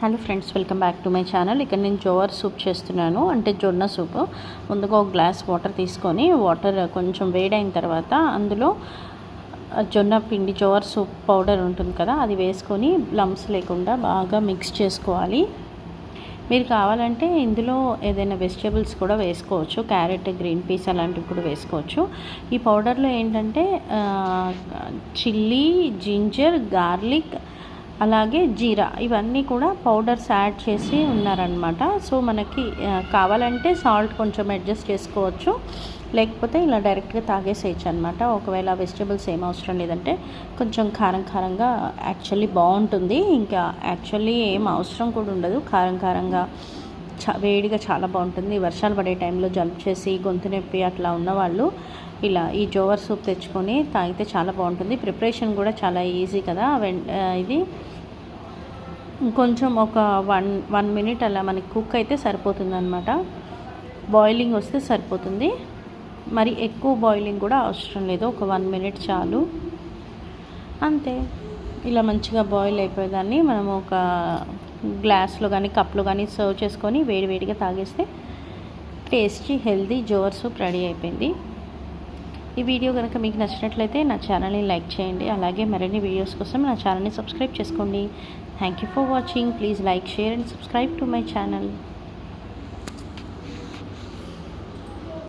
Hello friends, welcome back to my channel. ఇక్కడ నేను jowar soup చేస్తున్నాను, అంటే జొన్న సూపు. ముందుగా ఒక గ్లాస్ వాటర్ తీసుకొని వాటర్ కొంచెం వేడైన తర్వాత అందులో జొన్న పిండి జోవర్ సూప్ పౌడర్ ఉంటుంది కదా, అది వేసుకొని లంప్స్ లేకుండా బాగా మిక్స్ చేసుకోవాలి. మీరు కావాలంటే ఇందులో ఏదైనా వెజిటేబుల్స్ కూడా వేసుకోవచ్చు, క్యారెట్, గ్రీన్ పీస్ అలాంటివి కూడా వేసుకోవచ్చు. ఈ పౌడర్లో ఏంటంటే చిల్లీ, జింజర్, గార్లిక్ అలాగే జీరా ఇవన్నీ కూడా పౌడర్స్ యాడ్ చేసి ఉన్నారనమాట. సో మనకి కావాలంటే సాల్ట్ కొంచెం అడ్జస్ట్ చేసుకోవచ్చు, లేకపోతే ఇలా డైరెక్ట్గా తాగేసేయచ్చు అనమాట. ఒకవేళ వెజిటేబుల్స్ ఏం అవసరం లేదంటే కొంచెం కారంగా యాక్చువల్లీ బాగుంటుంది. ఇంకా యాక్చువల్లీ ఏం అవసరం కూడా ఉండదు, కారంగా వేడిగా చాలా బాగుంటుంది. వర్షాలు పడే టైంలో జలుబు చేసి గొంతు నొప్పి అట్లా ఉన్నవాళ్ళు ఇలా ఈ జోవర్ సూప్ తెచ్చుకొని తాగితే చాలా బాగుంటుంది. ప్రిపరేషన్ కూడా చాలా ఈజీ కదా. ఇది కొంచెం ఒక వన్ మినిట్ అలా మనకి కుక్ అయితే సరిపోతుంది అనమాట. బాయిలింగ్ వస్తే సరిపోతుంది, మరి ఎక్కువ బాయిలింగ్ కూడా అవసరం లేదు, ఒక 1 మినిట్ చాలు అంతే. ఇలా మంచిగా బాయిల్ అయిపోయేదాన్ని మనం ఒక గ్లాస్లో కానీ కప్లో కానీ సర్వ్ చేసుకొని వేడివేడిగా తాగేస్తే tasty healthy jowar soup ready అయిపోయింది. ఈ వీడియో కనుక మీకు నచ్చినట్లయితే నా ఛానల్ని లైక్ చేయండి, అలాగే మరిన్ని వీడియోస్ కోసం నా ఛానల్ని సబ్స్క్రైబ్ చేసుకోండి. Thank you for watching. Please like, share and subscribe to my channel.